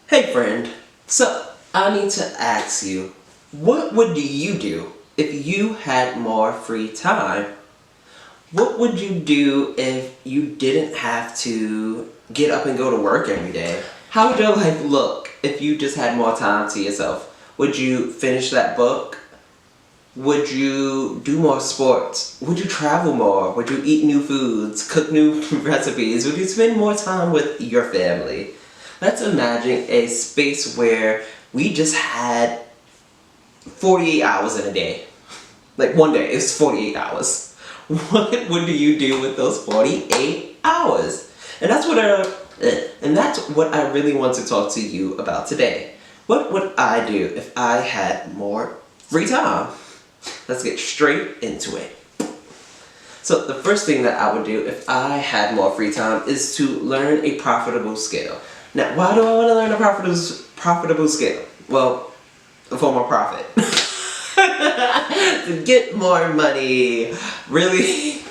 Hey friend, so I need to ask you, what would you do if you had more free time? What would you do if you didn't have to get up and go to work every day? How would your life look if you just had more time to yourself? Would you finish that book? Would you do more sports? Would you travel more? Would you eat new foods, cook new recipes? Would you spend more time with your family? Let's imagine a space where we just had 48 hours in a day. Like one day, it's 48 hours. What would you do with those 48 hours? And that's what I really want to talk to you about today. What would I do if I had more free time? Let's get straight into it. So the first thing that I would do if I had more free time is to learn a profitable skill. Now, why do I want to learn a profitable skill? Well, for more profit. To get more money. Really,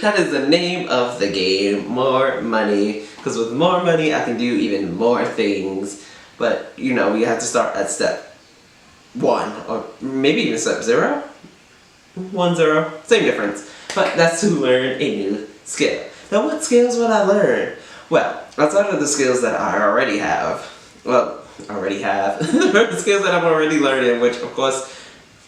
that is the name of the game. More money. Because with more money, I can do even more things. But, we have to start at step 1. Or maybe even step 0. 1, 0. Same difference. But that's to learn a new skill. Now, what skills would I learn? Well, outside of the skills that I already have, the skills that I'm already learning, which of course,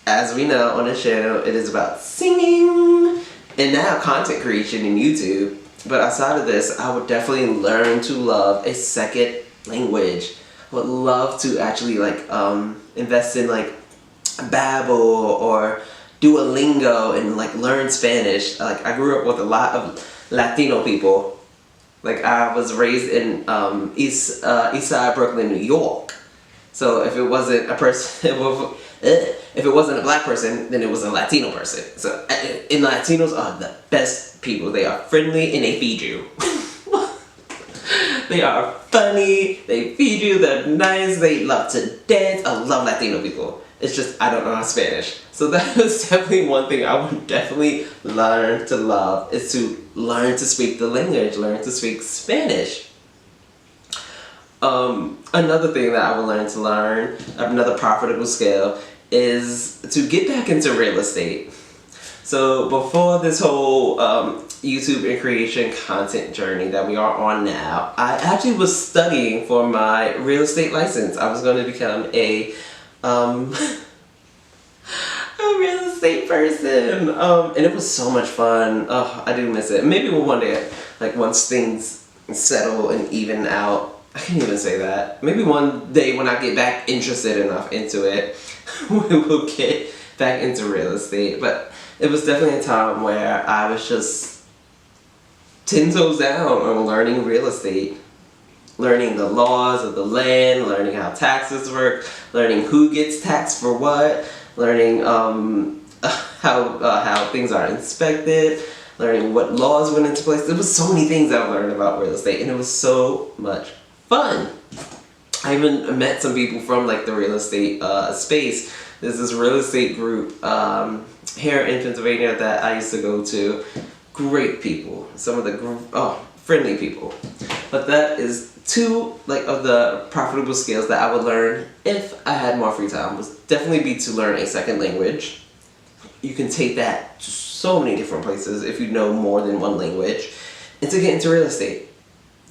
as we know on this channel, it is about singing and now content creation in YouTube. But outside of this, I would definitely learn to love a second language. I would love to actually invest in Babbel or Duolingo and learn Spanish. I grew up with a lot of Latino people. I was raised in East Side, Brooklyn, New York. So if it wasn't a person, if it wasn't a black person, then it was a Latino person. So and Latinos are the best people. They are friendly and they feed you. They are funny. They feed you. They're nice. They love to dance. I love Latino people. It's just I don't know Spanish. So that is definitely one thing I would definitely learn to love, is to learn to speak the language, learn to speak Spanish. Another thing that I would learn, another profitable skill, is to get back into real estate. So before this whole YouTube and creation content journey that we are on now, I actually was studying for my real estate license. I was going to become a real estate person, and it was so much fun. Oh, I do miss it. Maybe one day, once things settle and even out, I can't even say that. Maybe one day when I get back interested enough into it, we will get back into real estate. But it was definitely a time where I was just 10 toes down on learning real estate. Learning the laws of the land, learning how taxes work, learning who gets taxed for what, learning how things are inspected, learning what laws went into place. There was so many things I learned about real estate, and it was so much fun. I even met some people from the real estate space. There's this real estate group here in Pennsylvania that I used to go to. Great people. Some of the friendly people. But that is two of the profitable skills that I would learn if I had more free time. Would definitely be to learn a second language. You can take that to so many different places if you know more than one language. And to get into real estate.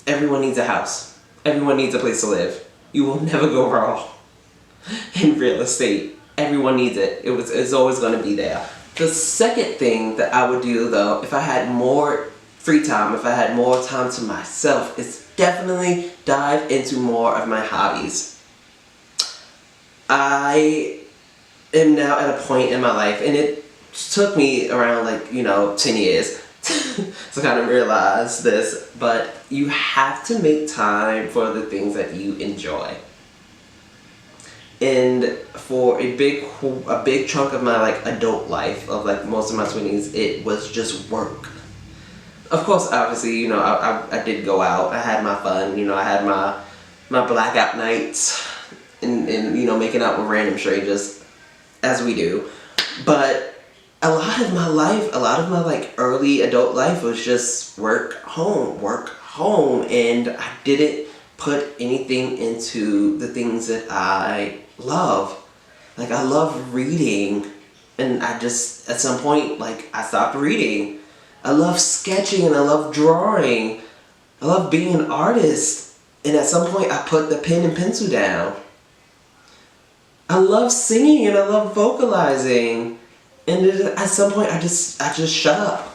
Everyone needs a house. Everyone needs a place to live. You will never go wrong in real estate. Everyone needs it. It's always going to be there. The second thing that I would do, though, if I had more free time, if I had more time to myself, is definitely dive into more of my hobbies. I am now at a point in my life, and it took me around 10 years to kind of realize this, but you have to make time for the things that you enjoy. And for a big chunk of my adult life, of most of my 20s, it was just work. Of course, obviously, I did go out. I had my fun. I had my blackout nights and making out with random strangers, as we do. But a lot of my early adult life was just work, home, and I didn't put anything into the things that I love. Like, I love reading, and I just, at some point, like, I stopped reading. I love sketching and I love drawing. I love being an artist, and at some point I put the pen and pencil down. I love singing and I love vocalizing, and at some point I just shut up.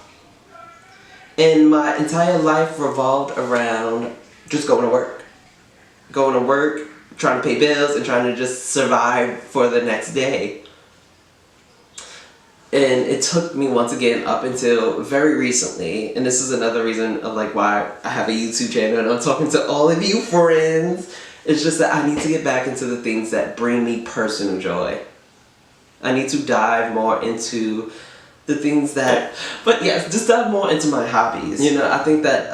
And my entire life revolved around just going to work. Going to work, trying to pay bills, and trying to just survive for the next day. And it took me once again up until very recently, and this is another reason of like why I have a YouTube channel and I'm talking to all of you friends. It's just that I need to get back into the things that bring me personal joy. I need to dive more into the things that, but yes, just dive more into my hobbies. You know, I think that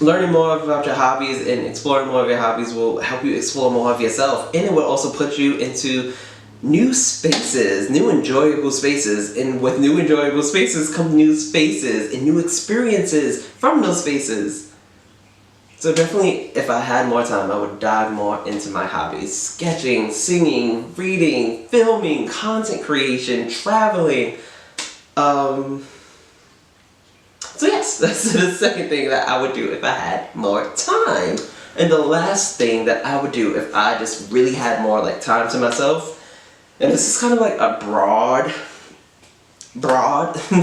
learning more about your hobbies and exploring more of your hobbies will help you explore more of yourself, and it will also put you into new spaces, new enjoyable spaces, and with new enjoyable spaces come new spaces and new experiences from those spaces. So definitely, if I had more time, I would dive more into my hobbies. Sketching, singing, reading, filming, content creation, traveling. So yes, that's the second thing that I would do if I had more time. And the last thing that I would do if I just really had more like time to myself, and this is kind of like a broad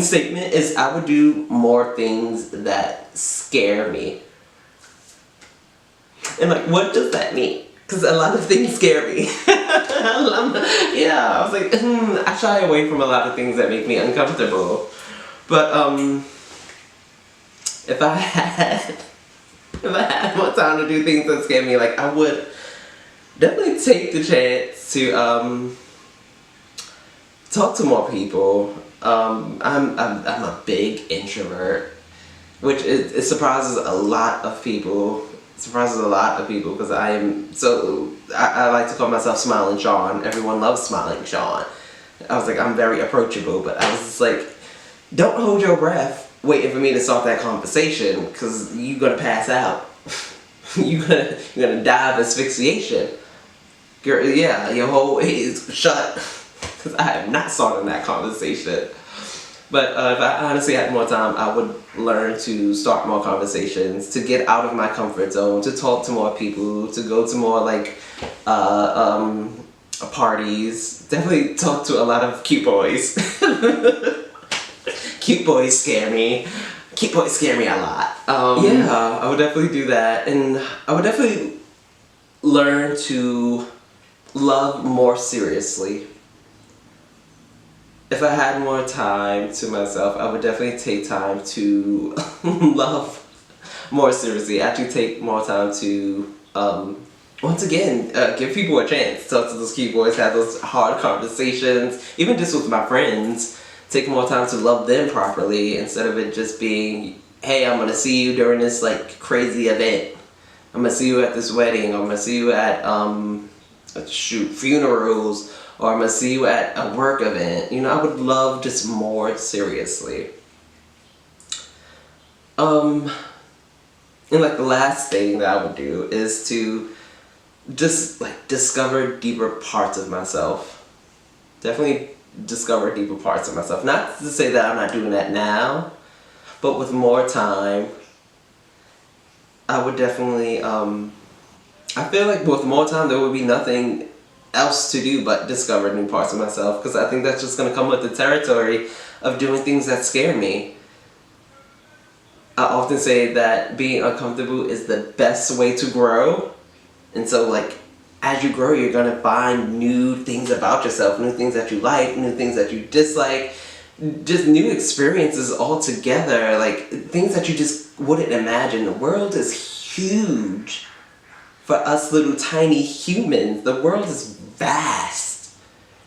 statement, is I would do more things that scare me. And like, what does that mean? Because a lot of things scare me. Yeah, I was like, I shy away from a lot of things that make me uncomfortable. But if I had more time to do things that scare me, like I would definitely take the chance to talk to more people. I'm a big introvert, which it surprises a lot of people. It surprises a lot of people because I like to call myself Smiling Sean. Everyone loves Smiling Sean. I was like, I'm very approachable, but I was just like, don't hold your breath waiting for me to start that conversation, because you're gonna pass out. you're gonna die of asphyxiation. Your whole is shut. Because I am not starting that conversation. But if I honestly had more time, I would learn to start more conversations, to get out of my comfort zone, to talk to more people, to go to more like parties. Definitely talk to a lot of cute boys. Cute boys scare me. Cute boys scare me a lot. Yeah, I would definitely do that, and I would definitely learn to love more seriously. If I had more time to myself, I would definitely take time to love more seriously. Actually take more time to, once again, give people a chance. Talk to those cute boys, have those hard conversations, even just with my friends. Take more time to love them properly instead of it just being, hey, I'm gonna see you during this like crazy event. I'm gonna see you at this wedding. I'm gonna see you at funerals, or I'm gonna see you at a work event. You know, I would love just more seriously. And like the last thing that I would do is to just like discover deeper parts of myself. Definitely discover deeper parts of myself. Not to say that I'm not doing that now, but with more time, I would definitely, I feel like with more time there would be nothing else to do but discover new parts of myself, because I think that's just going to come with the territory of doing things that scare me. I often say that being uncomfortable is the best way to grow, and so like as you grow, you're going to find new things about yourself, new things that you like, new things that you dislike, just new experiences altogether, like things that you just wouldn't imagine. The world is huge for us little tiny humans. The world is vast.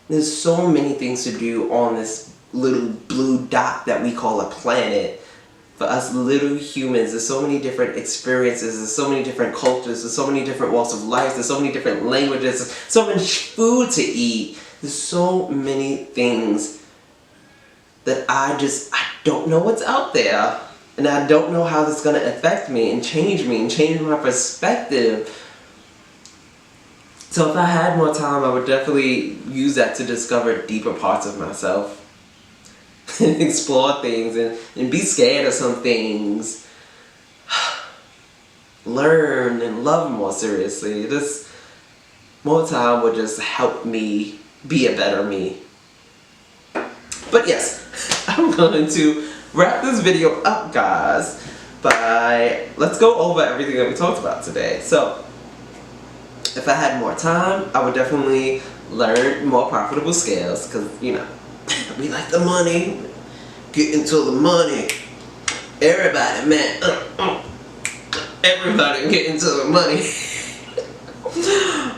There's so many things to do on this little blue dot that we call a planet. For us little humans, there's so many different experiences, there's so many different cultures, there's so many different walks of life, there's so many different languages, there's so much food to eat. There's so many things that I don't know what's out there. And I don't know how this is going to affect me and change my perspective. So if I had more time, I would definitely use that to discover deeper parts of myself. Explore things and be scared of some things. Learn and love more seriously. This more time would just help me be a better me. But yes, I'm going to wrap this video up, guys, by let's go over everything that we talked about today. So, if I had more time, I would definitely learn more profitable skills, because, you know, we like the money, get into the money. Everybody, man, everybody get into the money.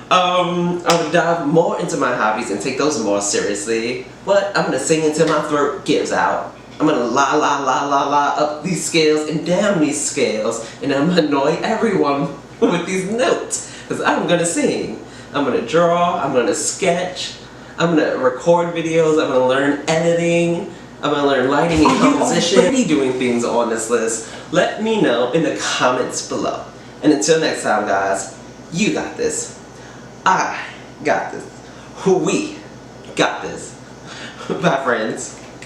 I would dive more into my hobbies and take those more seriously. But I'm gonna sing until my throat gives out. I'm gonna la la la la la up these scales and down these scales, and I'm gonna annoy everyone with these notes, because I'm gonna sing. I'm gonna draw, I'm gonna sketch, I'm gonna record videos, I'm gonna learn editing, I'm gonna learn lighting and composition. Already doing things on this list. Let me know in the comments below. And until next time, guys, you got this. I got this. We got this. Bye, friends.